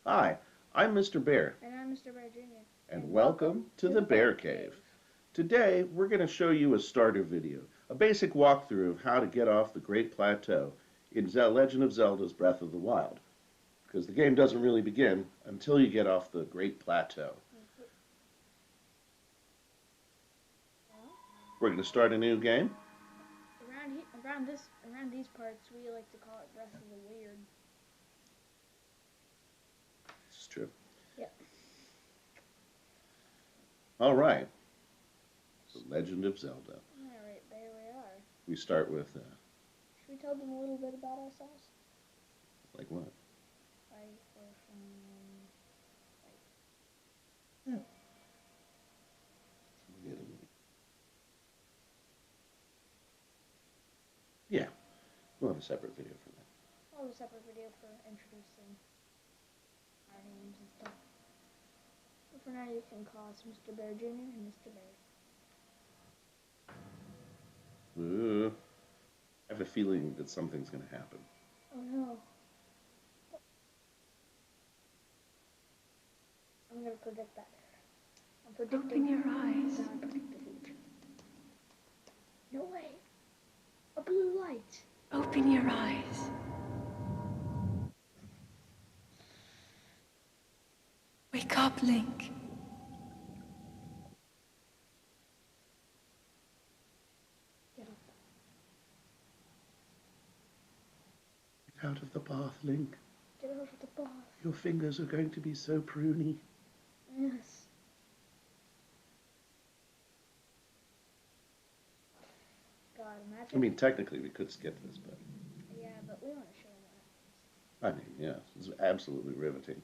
Hi, I'm Mr. Bear, And I'm Mr. Bear Jr. and welcome to the Bear Cave. Today, we're going to show you a starter video, a basic walkthrough of how to get off the Great Plateau in Legend of Zelda's Breath of the Wild, because the game doesn't really begin until you get off the Great Plateau. We're going to start a new game. Around these parts, we like to call it Breath of the Weird. This is true. Yep. All right. The Legend of Zelda. All right, there we are. We start with, Should we tell them a little bit about ourselves? like what? We're from, Yeah. Yeah, we'll have a separate video for that. We'll have a separate video for introducing our names and stuff. But for now, you can call us Mr. Bear Jr. and Mr. Bear. Ooh. I have a feeling that something's going to happen. Oh no. I'm going to predict that. I'm predicting. Open your eyes. I'm going to predict the future. No way. A blue light. Open your eyes. Wake up, Link. Get up. Get out of the bath, Link. Get out of the bath. Your fingers are going to be so pruny. Yes. God, imagine. I mean, technically we could skip this, but... Yeah, but we want to show them what happens. I mean, yeah, it's absolutely riveting.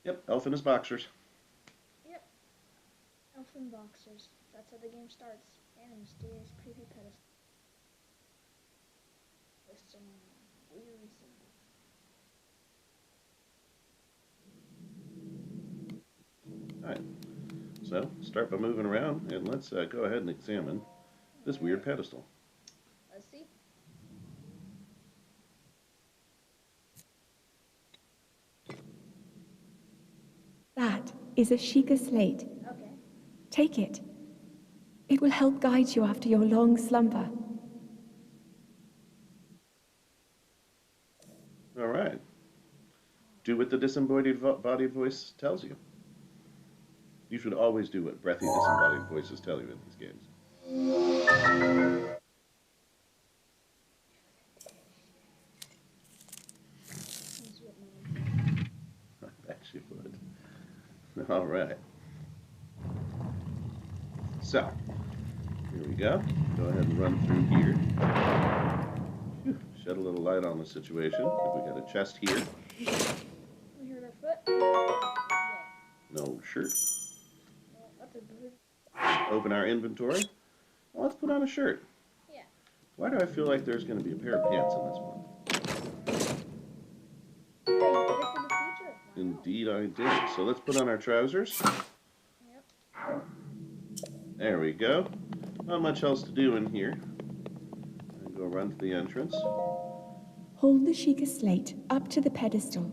Yep, elf in his boxers. Yep. Elfin boxers. That's how the game starts. And a mysterious, creepy pedestal. With some weird symbols. Alright, so start by moving around, and let's go ahead and examine this weird pedestal. Let's see. That is a Sheikah slate. Okay. Take it. It will help guide you after your long slumber. Alright. Do what the disembodied bodied voice tells you. You should always do what breathy disembodied voices tell you in these games. I bet you would. Alright. So, here we go. Go ahead and run through here. Whew, shed a little light on the situation. We got a chest here. We heard our foot. Yeah. No shirt. Well, that's a good. Open our inventory. Well, let's put on a shirt. Yeah. Why do I feel like there's going to be a pair of pants in this one? Hey, you predicted the future. Indeed I did. So let's put on our trousers. Yep. There we go. Not much else to do in here. And go run to the entrance. Hold the Sheikah slate up to the pedestal.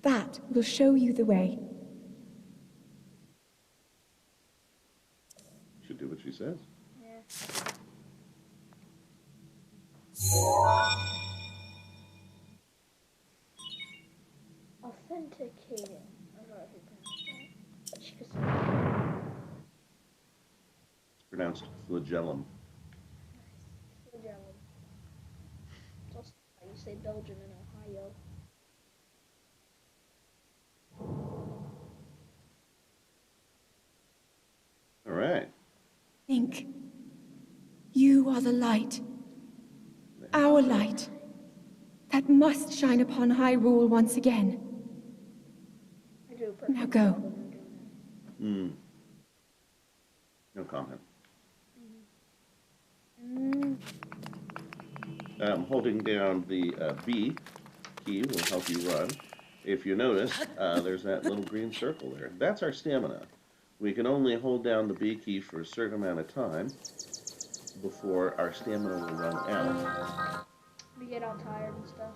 That will show you the way. Should do what she says. Yeah. Authenticating. I don't know if you pronounced that. It's pronounced flagellum. Nice. Flagellum. It's also how you say Belgium in Ohio. All right. Link, you are the light. Our light. That must shine upon Hyrule once again. I do a perfect Now go. job when I'm doing No comment. that. Holding down the B key will help you run. If you notice, there's that little green circle there. That's our stamina. We can only hold down the B key for a certain amount of time before our stamina will run out. We get all tired and stuff.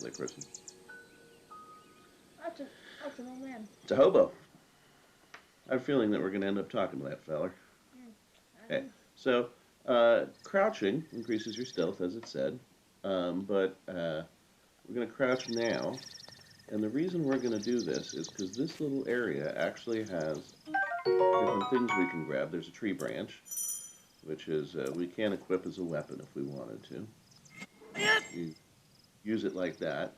Like person. That's an old man. It's a hobo. I have a feeling that we're going to end up talking to that feller. Okay, so crouching increases your stealth, as it said, but we're going to crouch now, and the reason we're going to do this is because this little area actually has different things we can grab. There's a tree branch, which is we can equip as a weapon if we wanted to. You use it like that.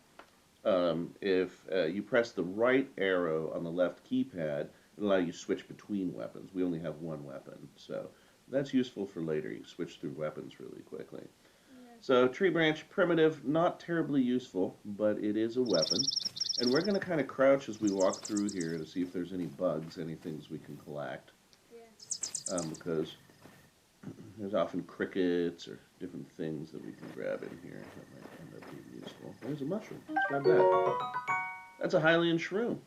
If you press the right arrow on the left keypad, it'll allow you to switch between weapons. We only have one weapon, so that's useful for later. You switch through weapons really quickly. Yeah. So tree branch, primitive, not terribly useful, but it is a weapon. And we're going to kind of crouch as we walk through here to see if there's any bugs, any things we can collect. Yeah. Because there's often crickets or different things that we can grab in here that might end up being useful. There's a mushroom. Let's grab that. That's a Hylian shroom.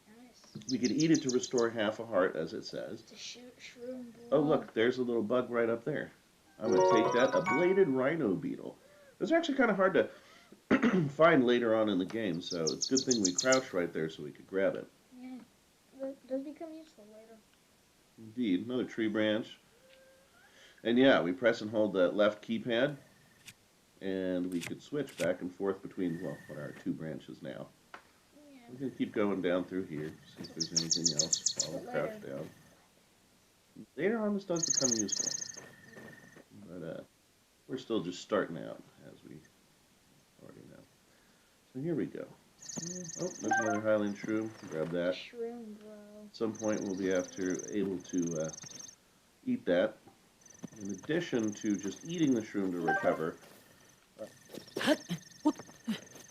Nice. We could eat it to restore half a heart, as it says. It's a shroom blob. Oh, look, there's a little bug right up there. I'm going to take that. A bladed rhino beetle. Those are actually kind of hard to find later on in the game, so it's a good thing we crouched right there so we could grab it. Yeah. It does become useful later. Indeed. Another tree branch. And yeah, we press and hold the left keypad, and we could switch back and forth between, well, what are our two branches now. Yeah. We can keep going down through here, see if there's anything else while we crouch down. Later on, this does become useful. But we're still just starting out, as we already know. So here we go. Oh, there's another Hylian shroom. Grab that. Shroom, bro. At some point, we'll be able to eat that. In addition to just eating the shroom to recover,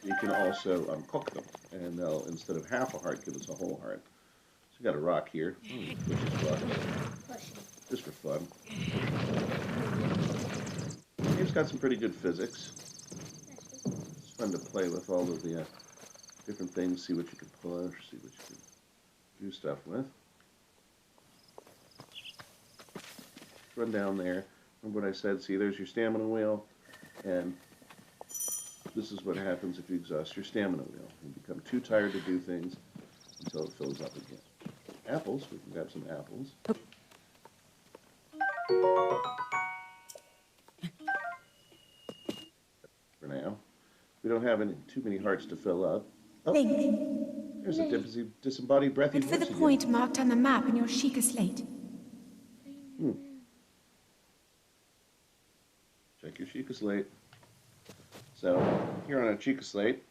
we can also cook them, and they'll, instead of half a heart, give us a whole heart. So we got a rock here, which is fun, just for fun. The game's got some pretty good physics. It's fun to play with all of the different things, see what you can push, see what you can do stuff with. Run down there. Remember what I said? See, there's your stamina wheel, and this is what happens if you exhaust your stamina wheel. You become too tired to do things until it fills up again. Apples. We can grab some apples. For now. We don't have too many hearts to fill up. Oh, Link. there's a disembodied breathy Look for voice the again. point marked on the map in your Sheikah slate. Check your Sheikah slate. So, here on a Sheikah slate,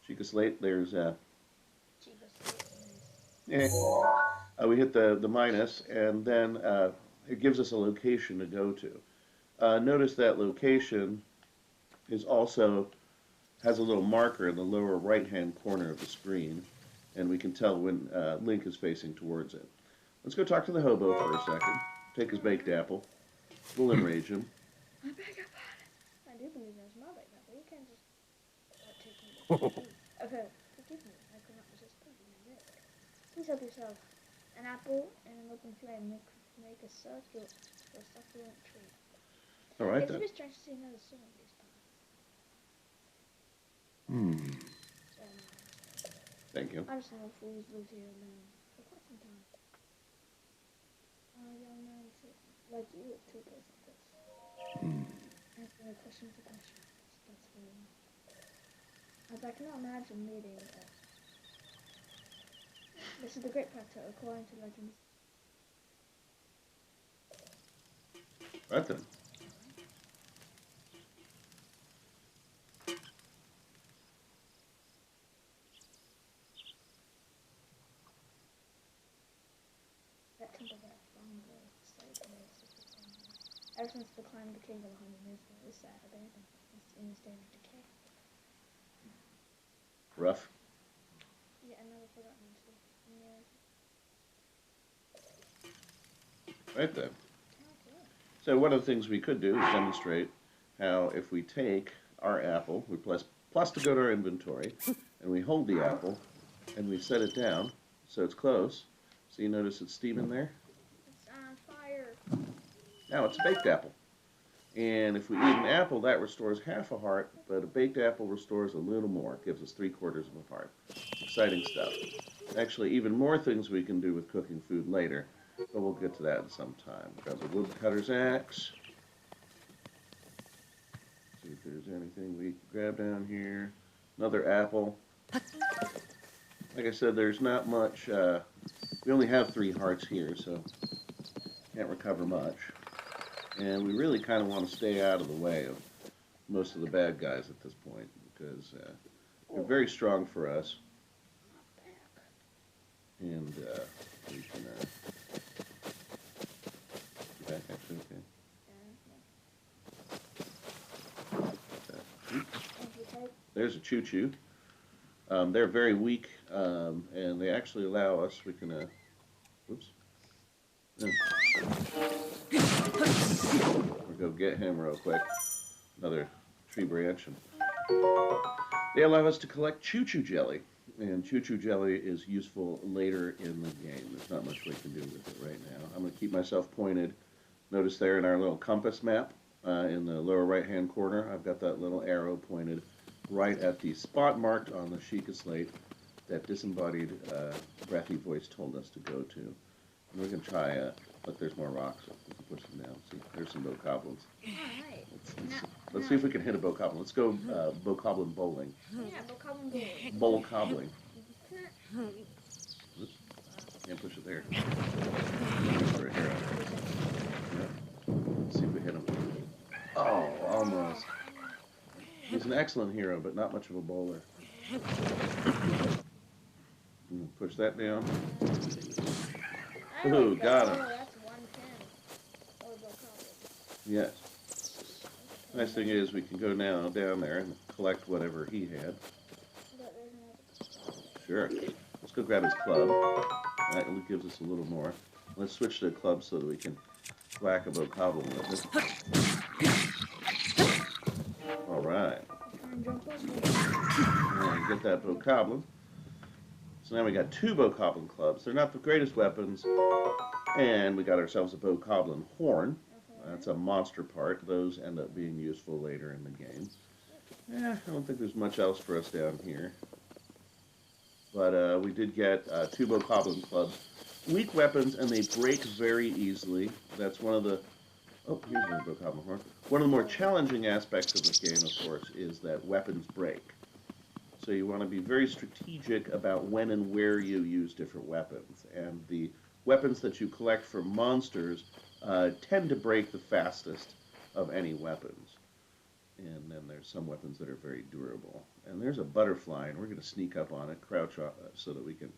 there's we hit the minus, and then it gives us a location to go to. Notice that location is also has a little marker in the lower right-hand corner of the screen, and we can tell when Link is facing towards it. Let's go talk to the hobo for a second. Take his baked apple. We'll enrage him. I beg your pardon. I do believe that's my baked apple. You can't just take me. Okay, forgive me. I could not resist putting in it. Please help yourself. An apple and an open flame make a succulent tree. All right, It's a then. bit strange to see another sun at these parts. Thank you. I just know fools lived here alone for quite some time. Young man like you to a place like this. Answering a question with a question. That's very as I cannot imagine meeting this is the Great Plateau, according to legends. Right then. Ever since the decline of the kingdom 100 years ago, this sad abandoned is in a state of decay. Rough. Yeah, I never forgot to narrative. Right then. Okay. So one of the things we could do is demonstrate how if we take our apple, we plus to go to our inventory, and we hold the apple, and we set it down so it's close. So you notice it's steaming there? It's on fire. Now it's a baked apple. And if we eat an apple, that restores half a heart, but a baked apple restores a little more. It gives us 3/4 of a heart. Exciting stuff. Actually, even more things we can do with cooking food later, but we'll get to that in some time. Grab a woodcutter's axe. See if there's anything we can grab down here. Another apple. Like I said, there's not much. We only have 3 hearts here, so can't recover much. And we really kind of want to stay out of the way of most of the bad guys at this point, because they're very strong for us. And we can get back actually, okay. There's a choo-choo. They're very weak, and they actually allow us, we can, whoops. We'll go get him real quick. Another tree branch. And they allow us to collect choo-choo jelly. And choo-choo jelly is useful later in the game. There's not much we can do with it right now. I'm going to keep myself pointed. Notice there in our little compass map, in the lower right-hand corner, I've got that little arrow pointed right at the spot marked on the Sheikah slate that disembodied breathy voice told us to go to. And we're going to try, but there's more rocks. We can push them down. See, there's some bokoblins. Alright. Let's see if we can hit a bokoblin. Let's go bokoblin bowling. Yeah, bokoblin bowling. Bowl cobbling. Oops. Can't push it there. Right here. Yeah. Let's see if we hit him. Oh, almost. He's an excellent hero, but not much of a bowler. Push that down. Ooh, got him. Oh, that's 110. Or bokoblin. Yes. Nice thing is we can go now down there and collect whatever he had. But there's another. Sure. Let's go grab his club. That gives us a little more. Let's switch to a club so that we can whack a bokoblin with it. All right. And get that bokoblin. So now we got 2 bokoblin clubs. They're not the greatest weapons. And we got ourselves a bokoblin horn. That's a monster part. Those end up being useful later in the game. I don't think there's much else for us down here. But we did get 2 bokoblin clubs. Weak weapons, and they break very easily. That's one of the... Oh, here's another bokoblin horn. One of the more challenging aspects of this game, of course, is that weapons break. So you want to be very strategic about when and where you use different weapons. And the weapons that you collect from monsters tend to break the fastest of any weapons. And then there's some weapons that are very durable. And there's a butterfly, and we're going to sneak up on it, crouch up so that we can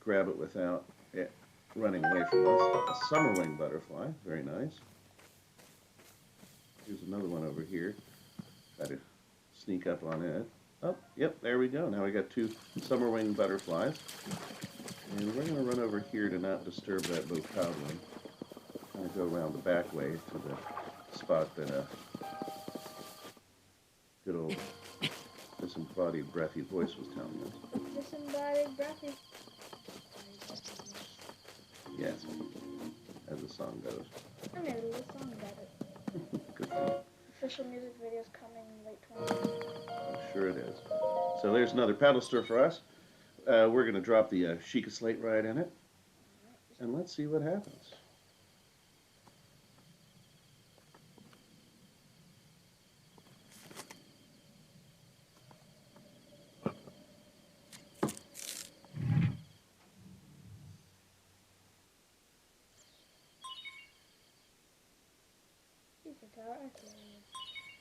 grab it without it running away from us. A summerwing butterfly, very nice. Here's another one over here. Got to sneak up on it. Oh, yep, there we go. Now we got 2 summerwing butterflies. And we're going to run over here to not disturb that bokoblin. Kind of go around the back way to the spot that good old disembodied breathy voice was telling us. Disembodied breathy. Yes, as the song goes. I made a little song about it. Good thing. Official music video's coming late 2020. I'm sure it is. So there's another paddle stir for us. We're going to drop the Sheikah slate right in it. And let's see what happens.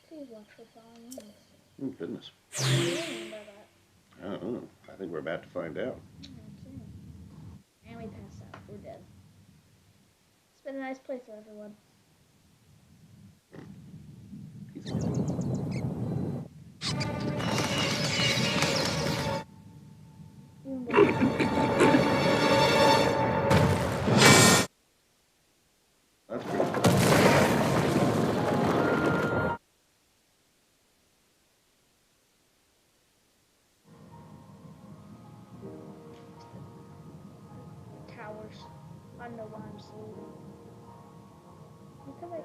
Please watch for following links. Oh, goodness. What do you mean by that? I don't know. I think we're about to find out. And we passed out. We're dead. It's been a nice playthrough, everyone. Even better. That's pretty fun. Towers. I know why I'm sleeping. Because I can.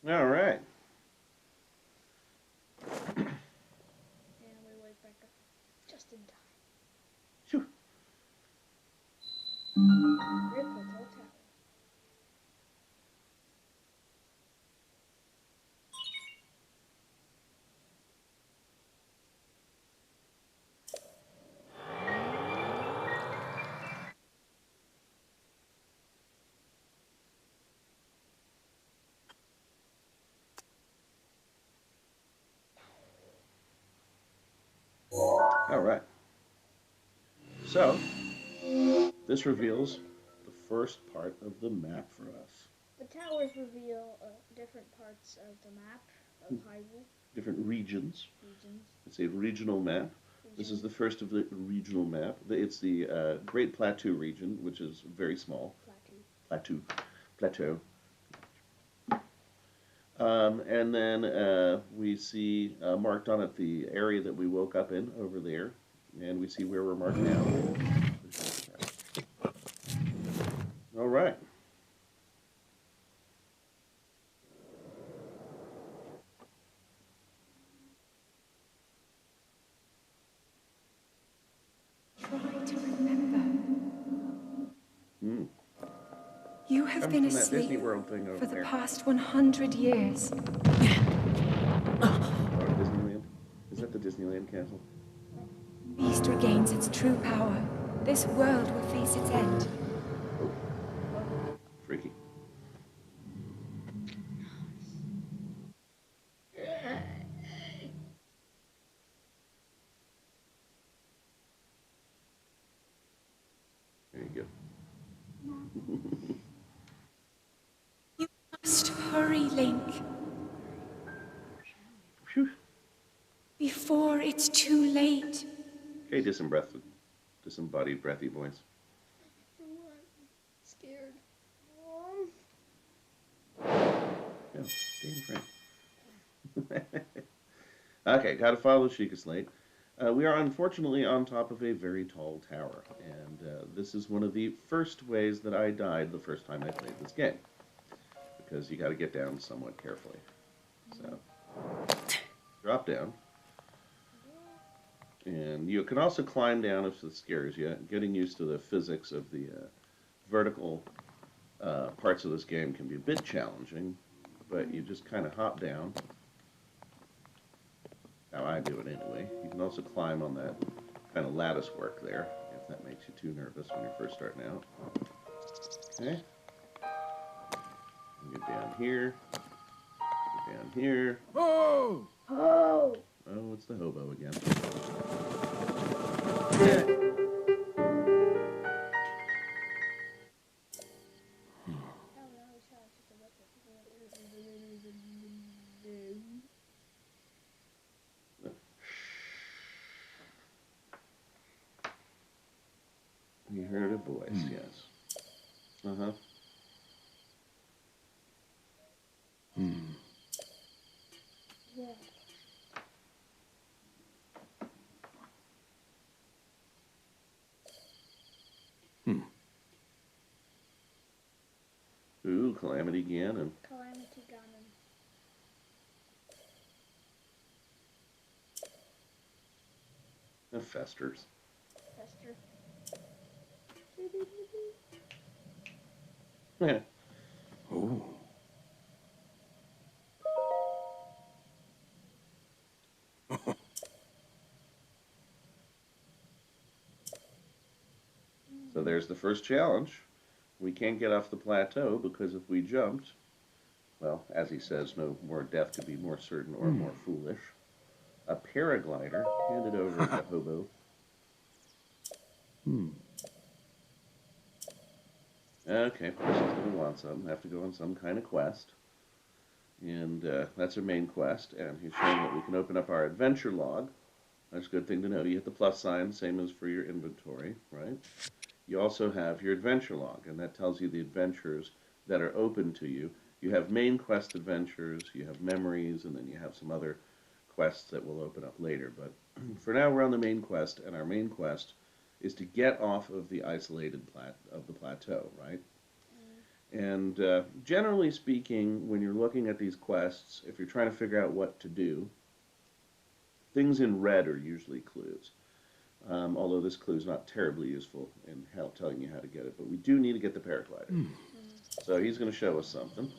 All right. And we wake back up just in time. Phew. Great Plateau Tower. All right. So, this reveals the first part of the map for us. The towers reveal different parts of the map of Hyrule Different regions. regions. It's a regional map. This is the first of the regional map. It's the Great Plateau region, which is very small. Plateau. And then we see marked on it the area that we woke up in over there, and we see where we're marked now. All right. Try to remember. Hmm. You have Comes been from that Disney asleep World thing over for the there. past 100 years. Oh, Disneyland? Is that the Disneyland castle? Beast regains its true power. This world will face its end. Oh. Freaky. There you go. You must hurry, Link, Phew. before it's too late. Okay, disembodied breathy voice. I'm scared. Yeah, stay in frame. Okay, gotta follow Sheikah Slate. We are unfortunately on top of a very tall tower, and this is one of the first ways that I died the first time I played this game, because you gotta get down somewhat carefully. So, drop down. And you can also climb down if it scares you. Getting used to the physics of the vertical parts of this game can be a bit challenging, but you just kind of hop down. How I do it anyway. You can also climb on that kind of lattice work there, if that makes you too nervous when you're first starting out. Okay. And get down here. Get down here. Oh! Oh, it's the hobo again. You heard a voice, yes. Uh-huh. Yeah. Ooh, Calamity Ganon. Calamity Ganon. And Festers. Fester. Yeah. Oh. So there's the first challenge. We can't get off the plateau because if we jumped, well, as he says, no more death could be more certain or more foolish. A paraglider handed over to Hobo. Okay, of course he's going to want some. Have to go on some kind of quest. And that's our main quest. And he's showing that we can open up our adventure log. That's a good thing to know. You hit the plus sign, same as for your inventory, right? You also have your adventure log, and that tells you the adventures that are open to you. You have main quest adventures, you have memories, and then you have some other quests that will open up later. But for now, we're on the main quest, and our main quest is to get off of the isolated of the plateau, right? And generally speaking, when you're looking at these quests, if you're trying to figure out what to do, things in red are usually clues. Although this clue is not terribly useful in telling you how to get it, but we do need to get the paraglider. So he's going to show us something.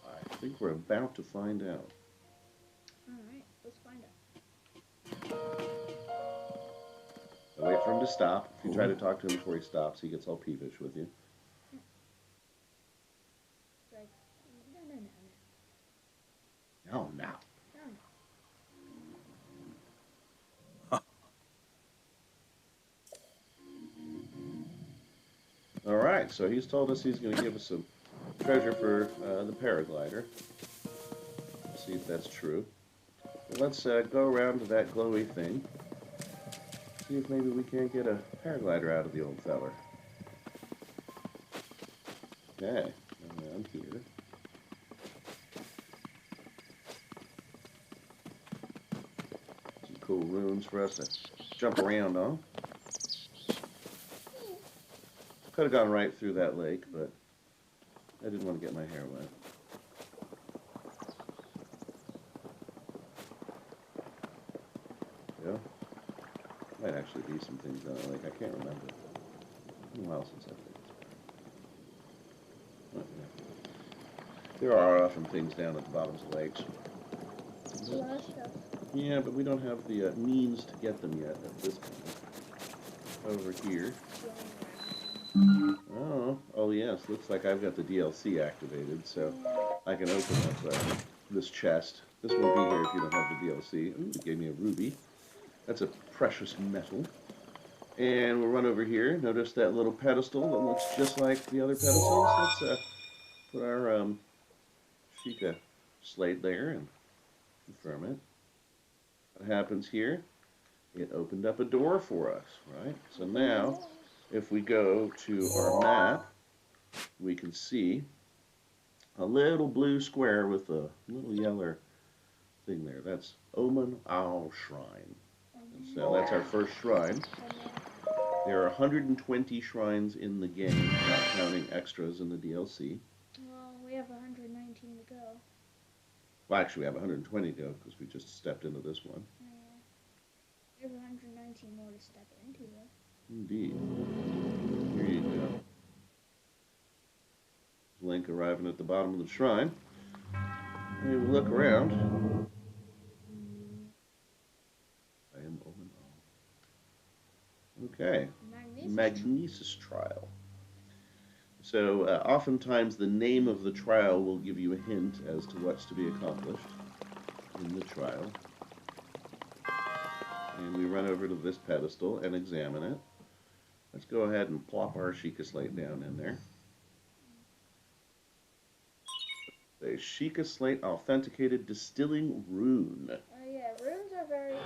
I think we're about to find out. Alright, let's find out. So wait for him to stop. If you try to talk to him before he stops, he gets all peevish with you. It's like, no, no, no, no. No, now. No, no. All right, so he's told us he's going to give us some treasure for the paraglider. Let's see if that's true. But let's go around to that glowy thing. See if maybe we can't get a paraglider out of the old feller. Okay, around here. Some cool runes for us to jump around on. Could have gone right through that lake, but I didn't want to get my hair wet. Yeah. Might actually be some things down the lake. I can't remember. It's been a while since I've been. There are often things down at the bottoms of lakes. There's a lot of stuff. Yeah, but we don't have the means to get them yet at this point. Over here. Oh yes, looks like I've got the DLC activated, so I can open up this chest. This won't be here if you don't have the DLC. Ooh, it gave me a ruby. That's a precious metal. And we'll run over here. Notice that little pedestal that looks just like the other pedestals. Let's put our Sheikah slate there and confirm it. What happens here? It opened up a door for us, right? So now, if we go to our map, we can see a little blue square with a little yellow thing there. That's Oman Au Shrine. So that's our first shrine. There are 120 shrines in the game, not counting extras in the DLC. Well, we have 119 to go. Well, actually, we have 120 to go because we just stepped into this one. We have 119 more to step into, though. Indeed. Here you go. Link arriving at the bottom of the shrine. And we look around. I am Oman Au. Okay. Magnesis trial. So oftentimes the name of the trial will give you a hint as to what's to be accomplished in the trial. And we run over to this pedestal and examine it. Let's go ahead and plop our Sheikah slate down in there. The Sheikah slate authenticated distilling rune. Yeah, runes are very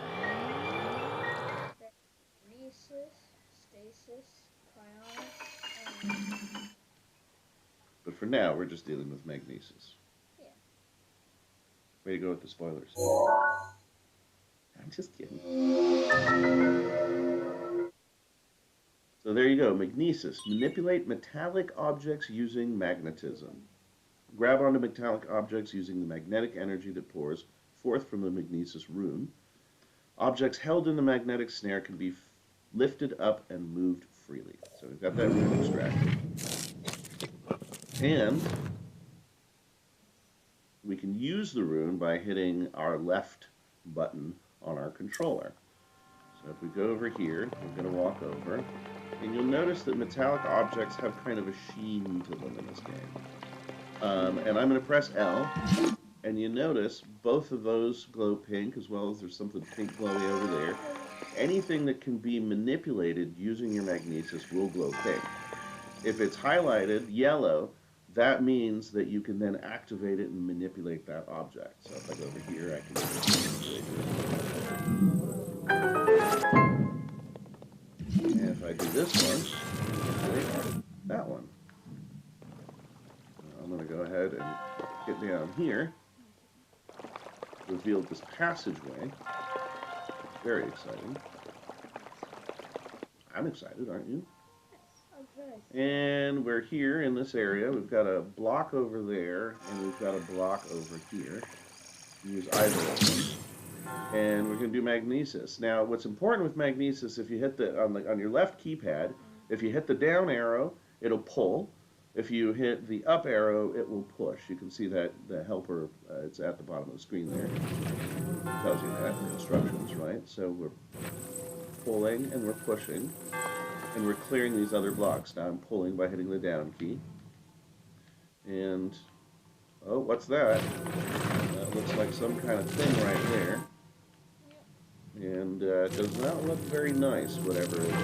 Magnesis, stasis, cryonics, But for now, we're just dealing with magnesis. Yeah. Way to go with the spoilers. I'm just kidding. So there you go, magnesis. Manipulate metallic objects using magnetism. Grab onto metallic objects using the magnetic energy that pours forth from the magnesis rune. Objects held in the magnetic snare can be lifted up and moved freely. So we've got that rune extracted. And we can use the rune by hitting our left button on our controller. So if we go over here, we're going to walk over, and you'll notice that metallic objects have kind of a sheen to them in this game. And I'm going to press L, And you notice both of those glow pink, as well as there's something pink glowy over there. Anything that can be manipulated using your magnesis will glow pink. If it's highlighted yellow, that means that you can then activate it and manipulate that object. So if I go over here, I can manipulate it. And if I do this one, manipulate that one. I'm going to go ahead and get down here. Revealed this passageway. Very exciting. I'm excited, aren't you? And we're here in this area. We've got a block over there, and we've got a block over here. Use either of them. And we're going to do magnesis. Now, what's important with magnesis, if you hit on your left keypad, if you hit the down arrow, it'll pull. If you hit the up arrow, it will push. You can see that the helper, it's at the bottom of the screen there. It tells you that, the instructions, right? So we're pulling and we're pushing. And we're clearing these other blocks. Now I'm pulling by hitting the down key. And, oh, what's that? That looks like some kind of thing right there. And it does not look very nice, whatever it is.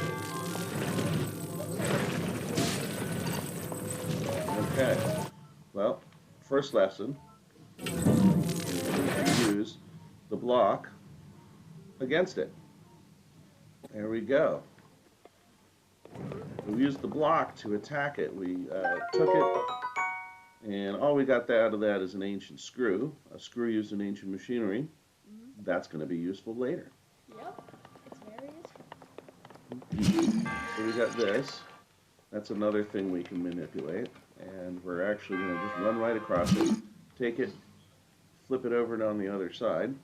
Okay. Well, first lesson is to use the block against it. There we go. We used the block to attack it. We took it, and all we got out of that is an ancient screw. A screw used in ancient machinery. That's going to be useful later. Yep, it's very useful. So we got this. That's another thing we can manipulate. And we're actually going to just run right across it, take it, flip it over on the other side,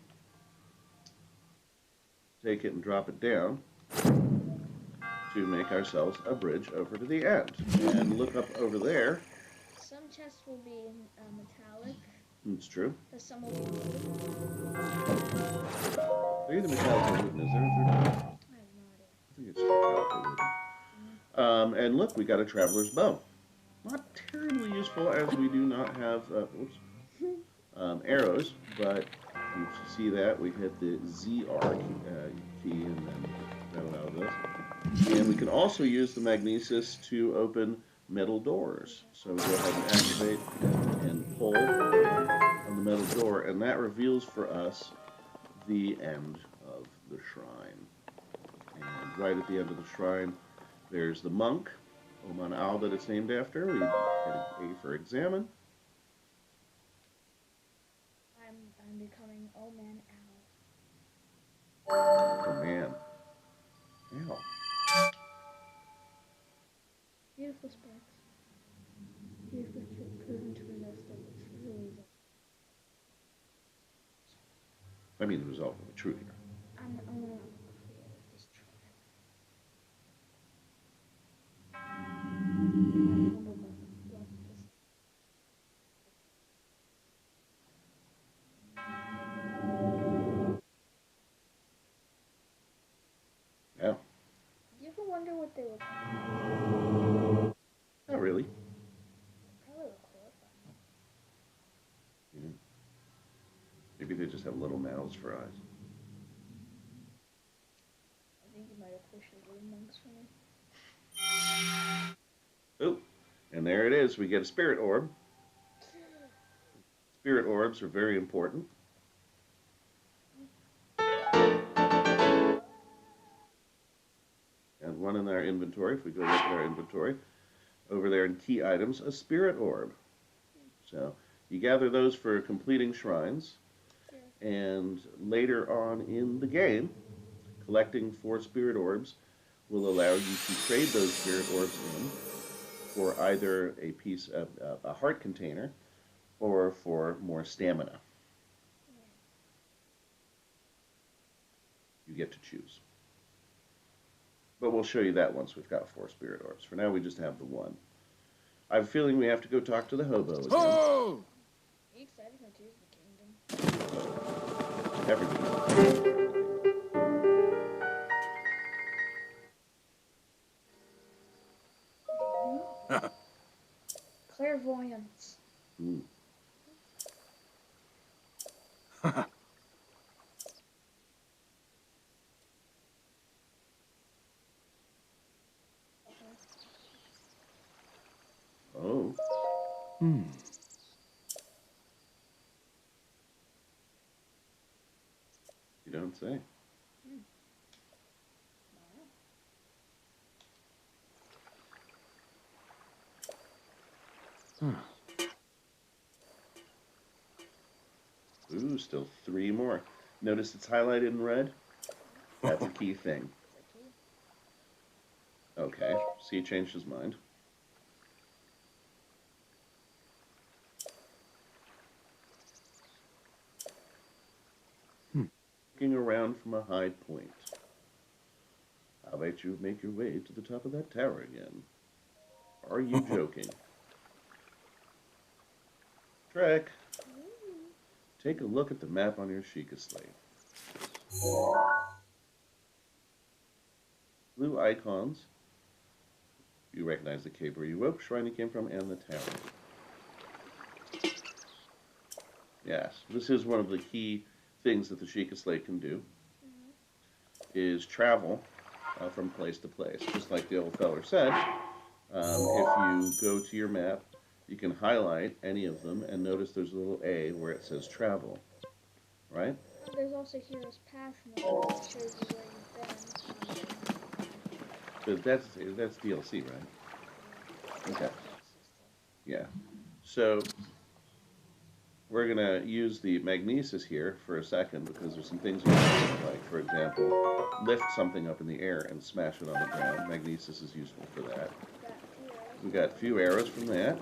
take it and drop it down, to make ourselves a bridge over to the end. And look up over there. Some chests will be metallic. It's true. But some will be wood. They're either metallic or wooden. Is there a third one? I have no idea. I think it's metallic or wooden. And look, we got a traveler's bow. Not terribly useful as we do not have arrows, but you see that we hit the ZR key and then that allows us. And we can also use the magnesis to open metal doors. So we go ahead and activate and pull on the metal door, and that reveals for us the end of the shrine. And right at the end of the shrine, there's the monk, Oman Au, that it's named after. We hit A for examine. I'm becoming Oman Au. Oh man. Ow. Beautiful sparks. Beautiful proven to be most of the true. I mean the result of the true here. I'm gonna clear this track. Yeah. Do you ever wonder what they look like? Not really. Probably look horrifying. Yeah. Maybe they just have little mouths for eyes. I think you might have pushed the little monks for me. Oh, and there it is. We get a spirit orb. Spirit orbs are very important. And one in our inventory, if we go look at our inventory, over there in key items, a spirit orb. So you gather those for completing shrines, and later on in the game, collecting 4 spirit orbs will allow you to trade those spirit orbs in for either a piece of a heart container or for more stamina. You get to choose. But we'll show you that once we've got 4 spirit orbs. For now, we just have the 1. I have a feeling we have to go talk to the hobo again. Are you excited for Tears of the Kingdom? Everybody. Clairvoyance. Oh, Hmm. you don't say. Huh. Ooh, still 3 more. Notice it's highlighted in red? That's a key thing. Okay, see, he changed his mind. Hmm. Looking around from a high point. How about you make your way to the top of that tower again? Are you joking? Trek, take a look at the map on your Sheikah slate. Blue icons. You recognize the cave where you woke, shrine you came from, and the tower. Yes, this is one of the key things that the Sheikah slate can do, is travel from place to place. Just like the old feller said, if you go to your map, you can highlight any of them and notice there's a little A where it says travel, right? There's also Hero's Path mode that shows you where you've been. But that's DLC, right? Okay. Yeah. So we're going to use the magnesis here for a second because there's some things you can do, like, for example, lift something up in the air and smash it on the ground. Magnesis is useful for that. We got a few arrows from that.